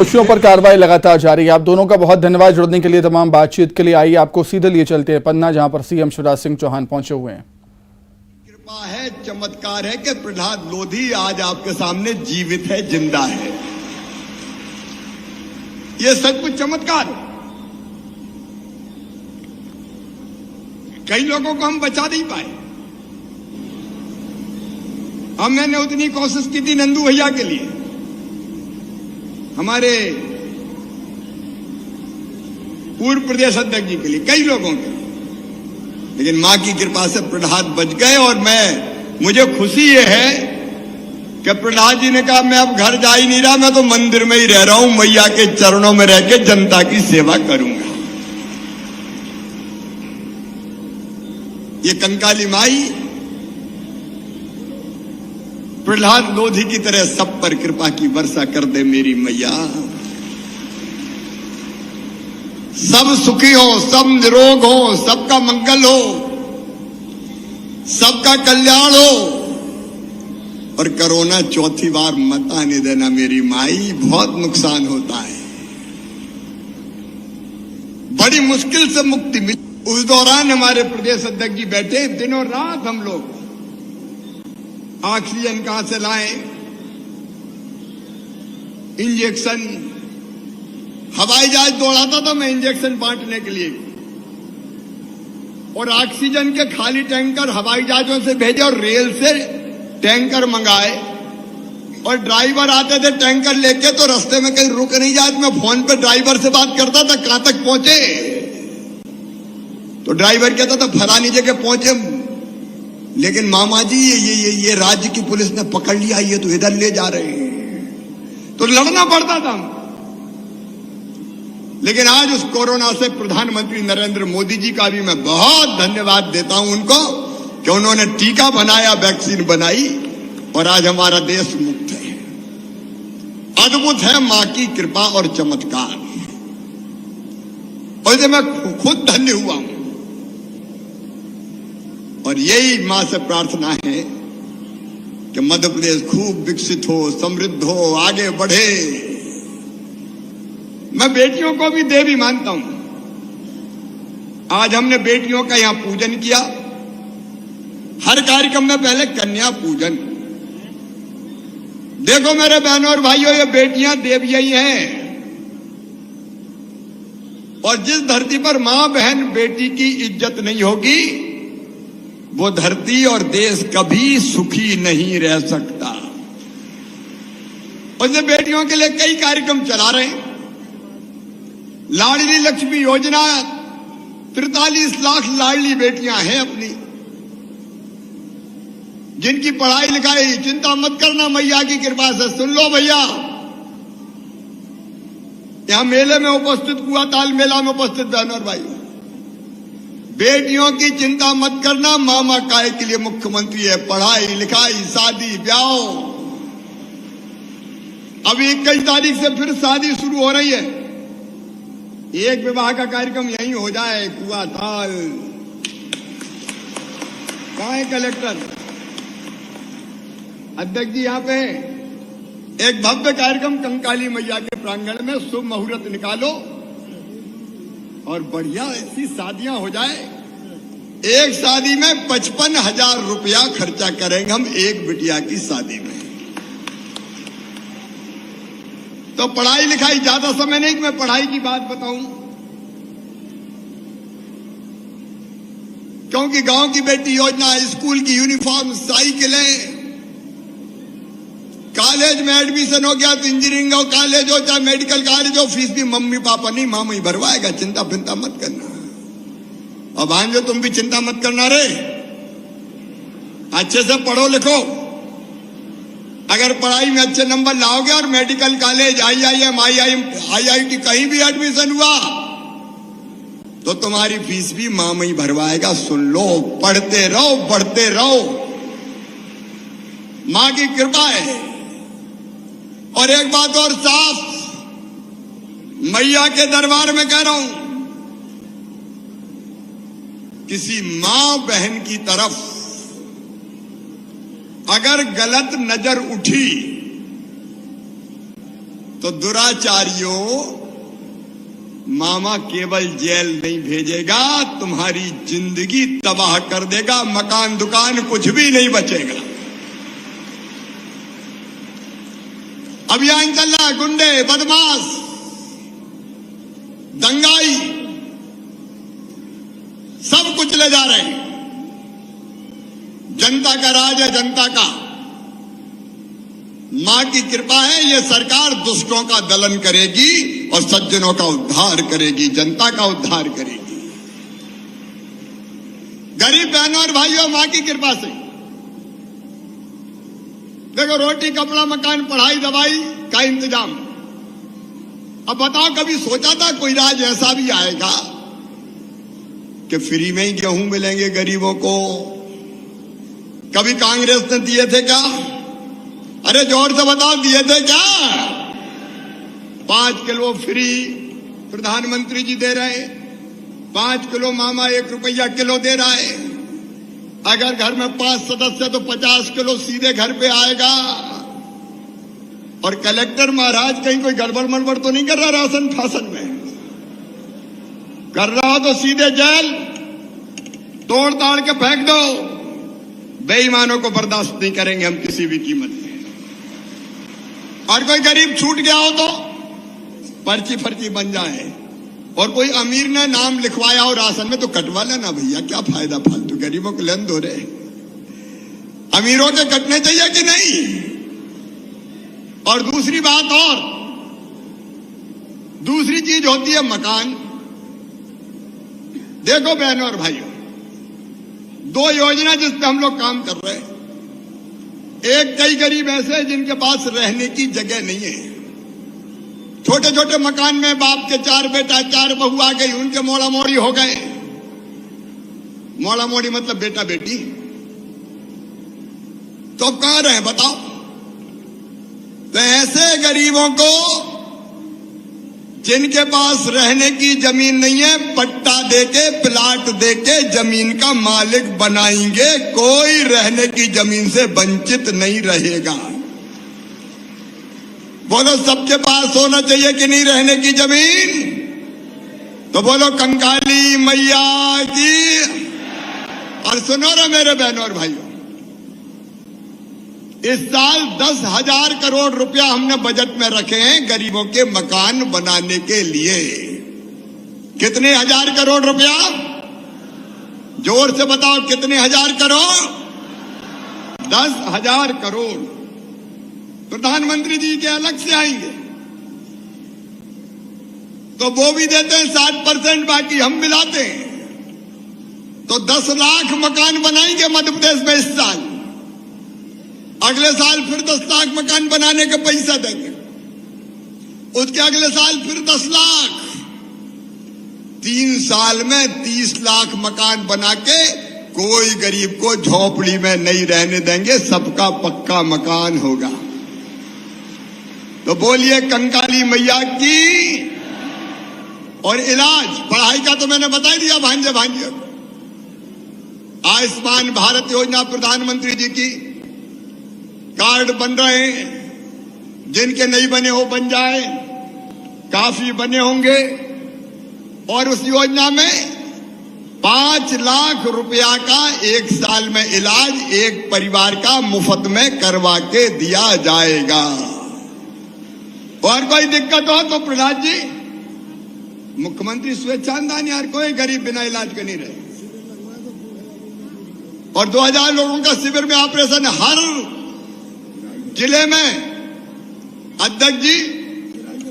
दोषियों पर कार्रवाई लगातार जारी है। आप दोनों का बहुत धन्यवाद जुड़ने के लिए, तमाम बातचीत के लिए। आइए आपको सीधे लिए चलते हैं पन्ना, जहां पर सीएम शिवराज सिंह चौहान पहुंचे हुए हैं। कृपा है, चमत्कार है कि प्रहलाद लोधी आज आपके सामने जीवित है, जिंदा है। ये सचमुच चमत्कार है। कई लोगों को हम बचा नहीं पाए। मैंने उतनी कोशिश की थी नंदू भैया के लिए, हमारे पूर्व प्रदेश अध्यक्ष जी के लिए, कई लोगों के, लेकिन मां की कृपा से प्रहलाद बच गए। और मुझे खुशी ये है कि प्रहलाद जी ने कहा मैं अब घर जा ही नहीं रहा, मैं तो मंदिर में ही रह रहा हूं, मैया के चरणों में रह के जनता की सेवा करूंगा। ये कंकाली माई प्रहलाद लोधी की तरह सब पर कृपा की वर्षा कर दे मेरी मैया। सब सुखी हो, सब निरोग हो, सबका मंगल हो, सबका कल्याण हो, और कोरोना चौथी बार मत आने देना मेरी माई। बहुत नुकसान होता है, बड़ी मुश्किल से मुक्ति मिली। उस दौरान हमारे प्रदेश अध्यक्ष जी बैठे, दिनों रात हम लोग ऑक्सीजन कहां से लाएं, इंजेक्शन, हवाई जहाज दौड़ाता था मैं इंजेक्शन बांटने के लिए, और ऑक्सीजन के खाली टैंकर हवाई जहाजों से भेजे और रेल से टैंकर मंगाए, और ड्राइवर आते थे टैंकर लेके, तो रास्ते में कहीं रुक नहीं जाते। मैं फोन पे ड्राइवर से बात करता था, कहां तक पहुंचे, तो ड्राइवर कहता था फलानी जगह पहुंचे, लेकिन मामा जी ये राज्य की पुलिस ने पकड़ लिया, ये तो इधर ले जा रहे हैं, तो लड़ना पड़ता था। लेकिन आज उस कोरोना से प्रधानमंत्री नरेंद्र मोदी जी का भी मैं बहुत धन्यवाद देता हूं उनको, कि उन्होंने टीका बनाया, वैक्सीन बनाई, और आज हमारा देश मुक्त है। अद्भुत है मां की कृपा और चमत्कार, और इसे मैं खुद धन्य हुआ हूं। और यही मां से प्रार्थना है कि मध्य प्रदेश खूब विकसित हो, समृद्ध हो, आगे बढ़े। मैं बेटियों को भी देवी मानता हूं। आज हमने बेटियों का यहां पूजन किया, हर कार्यक्रम में पहले कन्या पूजन। देखो मेरे बहनों और भाइयों, ये बेटियां देवियां ही हैं, और जिस धरती पर मां बहन बेटी की इज्जत नहीं होगी, वो धरती और देश कभी सुखी नहीं रह सकता। और बेटियों के लिए कई कार्यक्रम चला रहे हैं। लाडली लक्ष्मी योजना, 43 लाख लाडली बेटियां हैं अपनी, जिनकी पढ़ाई लिखाई, चिंता मत करना मैया की कृपा से। सुन लो भैया, यहां मेले में उपस्थित, कुआताल मेला में उपस्थित बहनों और भाई, बेटियों की चिंता मत करना, मामा काय के लिए मुख्यमंत्री है। पढ़ाई लिखाई, शादी ब्याह, अभी 21 तारीख से फिर शादी शुरू हो रही है। एक विवाह का कार्यक्रम यहीं हो जाए, कुआताल। कहां है कलेक्टर, अध्यक्ष जी यहां पे? एक भव्य कार्यक्रम कंकाली मैया के प्रांगण में शुभ मुहूर्त निकालो, और बढ़िया ऐसी शादियां हो जाए। एक शादी में 55,000 रुपया खर्चा करेंगे हम, एक बिटिया की शादी में। तो पढ़ाई लिखाई, ज्यादा समय नहीं कि मैं पढ़ाई की बात बताऊं, क्योंकि गांव की बेटी योजना, स्कूल की यूनिफॉर्म, साइकिलें, कॉलेज में एडमिशन हो गया तो इंजीनियरिंग हो, कॉलेज हो चाहे मेडिकल कॉलेज हो, फीस भी मम्मी पापा नहीं, मामा ही भरवाएगा। चिंता फिंता मत करना। और भांजो तुम भी चिंता मत करना रे, अच्छे से पढ़ो लिखो। अगर पढ़ाई में अच्छे नंबर लाओगे और मेडिकल कॉलेज, IIM, IIT कहीं भी एडमिशन हुआ, तो तुम्हारी फीस भी मामा ही भरवाएगा। सुन लो, पढ़ते रहो, बढ़ते रहो, मां की कृपा है। और एक बात और साफ, मैया के दरबार में कह रहा हूं, किसी मां बहन की तरफ अगर गलत नजर उठी तो दुराचारियों, मामा केवल जेल नहीं भेजेगा, तुम्हारी जिंदगी तबाह कर देगा। मकान दुकान कुछ भी नहीं बचेगा। अभियान चल रहा है, गुंडे, बदमाश, दंगाई सब कुछ ले जा रहे हैं। जनता का राज है, जनता का। मां की कृपा है, ये सरकार दुष्टों का दलन करेगी और सज्जनों का उद्धार करेगी, जनता का उद्धार करेगी। गरीब बहनों और भाइयों, मां की कृपा से देखो, रोटी, कपड़ा, मकान, पढ़ाई, दवाई का इंतजाम। अब बताओ, कभी सोचा था कोई राज ऐसा भी आएगा कि फ्री में ही गेहूं मिलेंगे गरीबों को? कभी कांग्रेस ने दिए थे क्या? अरे जोर से बताओ, दिए थे क्या? 5 किलो फ्री प्रधानमंत्री जी दे रहे हैं। 5 किलो मामा 1 रुपया किलो दे रहा है। अगर घर में 5 सदस्य तो 50 किलो सीधे घर पे आएगा। और कलेक्टर महाराज कहीं कोई गड़बड़ मड़बड़ तो नहीं कर रहा राशन फासन में? कर रहा हो तो सीधे जेल, तोड़ ताड़ के फेंक दो। बेईमानों को बर्दाश्त नहीं करेंगे हम किसी भी कीमत में। और कोई गरीब छूट गया हो तो पर्ची फर्ची बन जाए। और कोई अमीर ने नाम लिखवाया हो राशन में तो कटवा लेना भैया, क्या फायदा फालतू, गरीबों को लेन दो रे। अमीरों के कटने चाहिए कि नहीं? और दूसरी बात, और दूसरी चीज होती है मकान। देखो बहनों और भाइयों, 2 योजना जिस पे हम लोग काम कर रहे हैं। एक, कई गरीब ऐसे हैं जिनके पास रहने की जगह नहीं है। छोटे छोटे मकान में बाप के 4 बेटा 4 बहू आ गई, उनके मोड़ा मोड़ी हो गए। मोड़ा मोड़ी मतलब बेटा बेटी। तो अब कहां रहे बताओ? तो ऐसे गरीबों को जिनके पास रहने की जमीन नहीं है, पट्टा देके, प्लाट देके जमीन का मालिक बनाएंगे। कोई रहने की जमीन से वंचित नहीं रहेगा। बोलो, सबके पास होना चाहिए कि नहीं रहने की जमीन? तो बोलो कंकाली मैया की। और सुनो रे मेरे बहनों और भाइयों, इस साल 10,000 करोड़ रुपया हमने बजट में रखे हैं गरीबों के मकान बनाने के लिए। कितने हजार करोड़ रुपया? जोर से बताओ, कितने हजार करोड़? 10,000 करोड़। प्रधानमंत्री जी के अलग से आएंगे तो वो भी देते हैं 60%, बाकी हम मिलाते हैं। तो 10 लाख मकान बनाएंगे मध्य प्रदेश में इस साल। अगले साल फिर 10 लाख मकान बनाने का पैसा देंगे। उसके अगले साल फिर 10 लाख। 3 साल में 30 लाख मकान बना के कोई गरीब को झोपड़ी में नहीं रहने देंगे। सबका पक्का मकान होगा। तो बोलिए कंकाली मैया की। और इलाज, पढ़ाई का तो मैंने बता दिया भांजे भांजे। आयुष्मान भारत योजना प्रधानमंत्री जी की, कार्ड बन रहे हैं। जिनके नहीं बने हो बन जाए, काफी बने होंगे। और उस योजना में 5 लाख रुपया का 1 साल में इलाज एक परिवार का मुफ्त में करवा के दिया जाएगा। और कोई दिक्कत हो तो प्रहलाद जी, मुख्यमंत्री स्वेच्छांदान, यार कोई गरीब बिना इलाज के नहीं रहे। और 2000 लोगों का शिविर में ऑपरेशन हर जिले में। अध्यक्ष जी,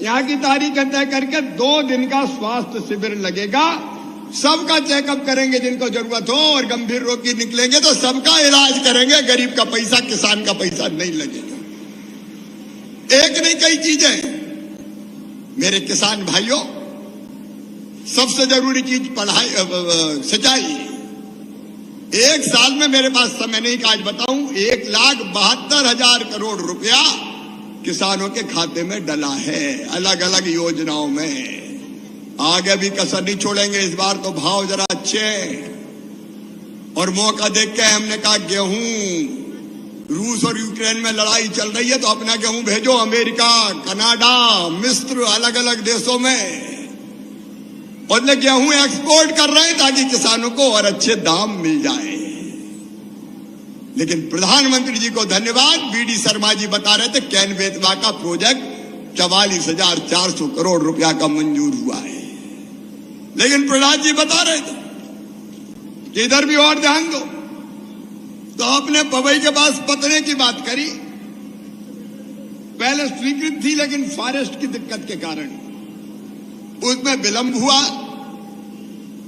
यहां की तारीख तय करके 2 दिन का स्वास्थ्य शिविर लगेगा। सबका चेकअप करेंगे जिनको जरूरत हो, और गंभीर रोगी निकलेंगे तो सबका इलाज करेंगे। गरीब का पैसा, किसान का पैसा नहीं लगेगा। एक नहीं, कई चीजें। मेरे किसान भाइयों, सबसे जरूरी चीज पढ़ाई, सिंचाई। 1 साल में मेरे पास समय नहीं का आज बताऊं, 1,72,000 करोड़ रुपया किसानों के खाते में डला है अलग अलग योजनाओं में। आगे भी कसर नहीं छोड़ेंगे। इस बार तो भाव जरा अच्छे। और मौका देख के हमने कहा गेहूं रूस और यूक्रेन में लड़ाई चल रही है तो अपना गेहूं भेजो अमेरिका, कनाडा, मिस्र, अलग अलग देशों में। और गेहूं एक्सपोर्ट कर रहे हैं ताकि किसानों को और अच्छे दाम मिल जाए। लेकिन प्रधानमंत्री जी को धन्यवाद, बीडी शर्मा जी बता रहे थे कैन बेतवा का प्रोजेक्ट 44,400 करोड़ रुपया का मंजूर हुआ है। लेकिन प्रहलाद जी बता रहे थे कि इधर भी और ध्यान दो। तो आपने पवई के पास पतने की बात करी, पहले स्वीकृत थी लेकिन फॉरेस्ट की दिक्कत के कारण उसमें विलंब हुआ।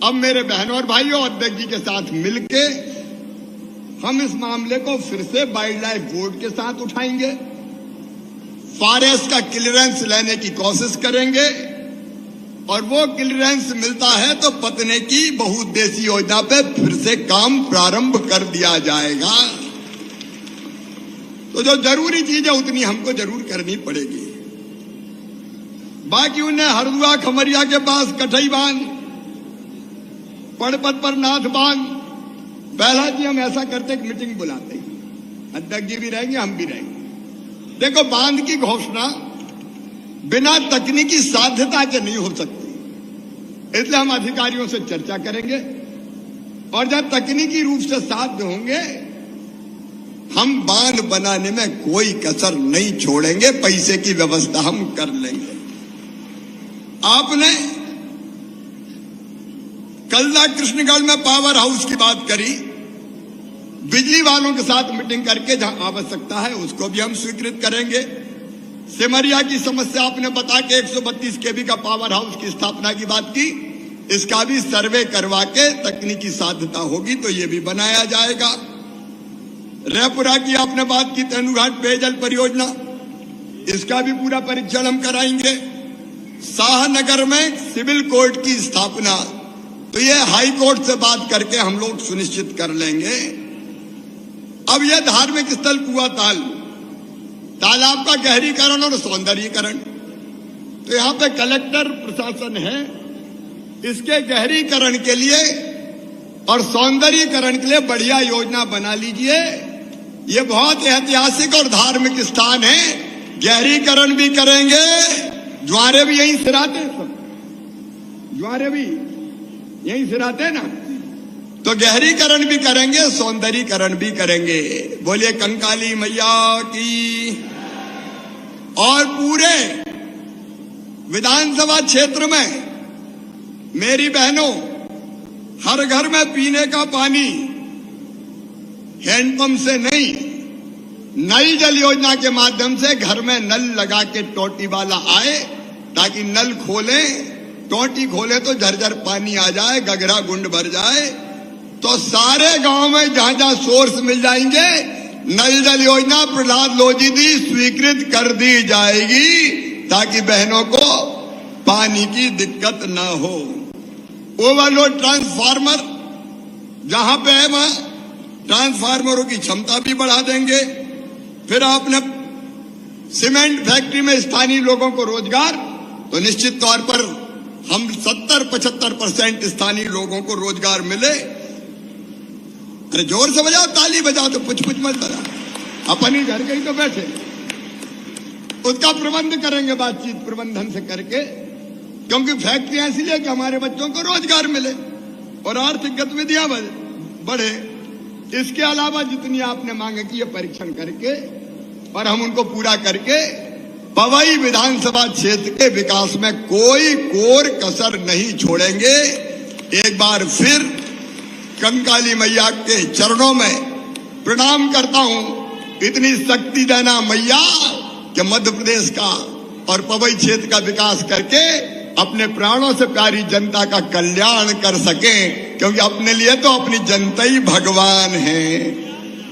अब मेरे बहनों और भाइयों, अध्यक्ष जी के साथ मिलके हम इस मामले को फिर से वाइल्ड लाइफ बोर्ड के साथ उठाएंगे, फॉरेस्ट का क्लियरेंस लेने की कोशिश करेंगे और वो क्लियरेंस मिलता है तो पतने की बहुउद्देशीय योजना पे फिर से काम प्रारंभ कर दिया जाएगा। तो जो जरूरी चीज है उतनी हमको जरूर करनी पड़ेगी। बाकी उन्हें हरदुआ खमरिया के पास कठई बांध, पड़पत पर नाथ बांध, पहला जी हम ऐसा करते एक मीटिंग बुलाते हैं, अध्यक्ष जी भी रहेंगे, हम भी रहेंगे। देखो, बांध की घोषणा बिना तकनीकी साध्यता के नहीं हो सकती, इसलिए हम अधिकारियों से चर्चा करेंगे और जब तकनीकी रूप से साध्य होंगे हम बांध बनाने में कोई कसर नहीं छोड़ेंगे, पैसे की व्यवस्था हम कर लेंगे। आपने कलदा कृष्णगढ़ में पावर हाउस की बात करी, बिजली वालों के साथ मीटिंग करके जहां आवश्यकता है उसको भी हम स्वीकृत करेंगे। सिमरिया की समस्या आपने बता के 132 केवी का पावर हाउस की स्थापना की बात की, इसका भी सर्वे करवा के तकनीकी साध्यता होगी तो ये भी बनाया जाएगा। रायपुरा की आपने बात की, तेनुघाट पेयजल परियोजना, इसका भी पूरा परीक्षण हम कराएंगे। शाहनगर में सिविल कोर्ट की स्थापना, तो ये हाई कोर्ट से बात करके हम लोग सुनिश्चित कर लेंगे। अब यह धार्मिक स्थल कुआं तालाब का गहरीकरण और सौंदर्यीकरण, तो यहां पे कलेक्टर प्रशासन है, इसके गहरीकरण के लिए और सौंदर्यीकरण के लिए बढ़िया योजना बना लीजिए। ये बहुत ऐतिहासिक और धार्मिक स्थान है, गहरीकरण भी करेंगे। ज्वारे भी यहीं सिराते हैं, सब ज्वारे भी यहीं सिराते हैं ना, तो गहरीकरण भी करेंगे, सौंदर्यीकरण भी करेंगे। बोलिए कंकाली मैया की। और पूरे विधानसभा क्षेत्र में मेरी बहनों, हर घर में पीने का पानी हैंडपंप से नहीं, नल जल योजना के माध्यम से घर में नल लगा के टोटी वाला आए, ताकि नल खोले, टोटी खोले तो झरझर पानी आ जाए, गगरा गुंड भर जाए। तो सारे गांव में जहां जहां सोर्स मिल जाएंगे, नल जल योजना प्रहलाद लोधी दी स्वीकृत कर दी जाएगी, ताकि बहनों को पानी की दिक्कत ना हो। ओवरलोड ट्रांसफार्मर जहां पे है वहां ट्रांसफार्मरों की क्षमता भी बढ़ा देंगे। फिर आपने सीमेंट फैक्ट्री में स्थानीय लोगों को रोजगार, तो निश्चित तौर पर हम 70-75% स्थानीय लोगों को रोजगार मिले। अरे जोर से बजाओ, ताली बजाओ, तो कुछ मत बजा, अपन ही घर के ही तो बैठे। उसका प्रबंध करेंगे बातचीत प्रबंधन से करके, क्योंकि फैक्ट्रियां इसलिए कि हमारे बच्चों को रोजगार मिले और आर्थिक गतिविधियां बढ़े। इसके अलावा जितनी आपने मांगे की, परीक्षण करके और हम उनको पूरा करके पवई विधानसभा क्षेत्र के विकास में कोई कोर कसर नहीं छोड़ेंगे। एक बार फिर कंकाली मैया के चरणों में प्रणाम करता हूं। इतनी शक्ति देना मैया कि मध्य प्रदेश का और पवई क्षेत्र का विकास करके अपने प्राणों से प्यारी जनता का कल्याण कर सके, क्योंकि अपने लिए तो अपनी जनता ही भगवान है।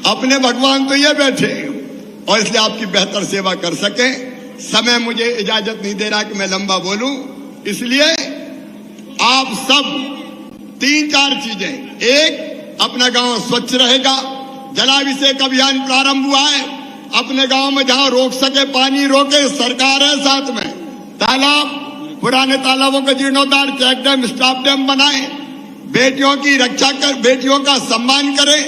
अपने भगवान तो ये बैठे और इसलिए आपकी बेहतर सेवा कर सके। समय मुझे इजाजत नहीं दे रहा कि मैं लंबा बोलूं, इसलिए आप सब 3-4 चीजें। एक, अपना गांव स्वच्छ रहेगा, जलाभिषेक अभियान प्रारंभ हुआ है। अपने गांव में जहां रोक सके पानी रोके, सरकार है साथ में। तालाब, पुराने तालाबों का जीर्णोद्धार, चेक डैम, स्टॉप डैम बनाए। बेटियों की रक्षा कर, बेटियों का सम्मान करें,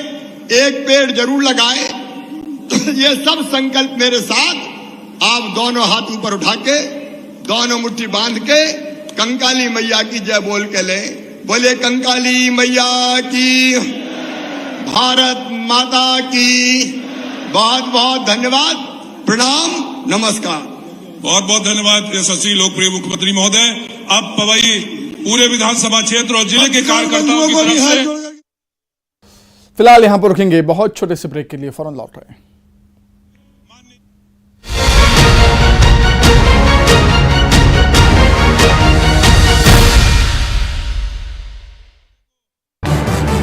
एक पेड़ जरूर लगाए। ये सब संकल्प मेरे साथ आप दोनों हाथ ऊपर उठा के, दोनों मुट्ठी बांध के कंकाली मैया की जय बोल के ले। बोले कंकाली मैया की, भारत माता की। बहुत बहुत धन्यवाद, प्रणाम, नमस्कार। बहुत बहुत धन्यवाद यशस्वी लोकप्रिय मुख्यमंत्री महोदय। अब पवई पूरे विधानसभा क्षेत्र और जिले के कार्यकर्ताओं की तरफ से फिलहाल यहाँ पर रुकेंगे बहुत छोटे से ब्रेक के लिए, फौरन लौट रहे हैं।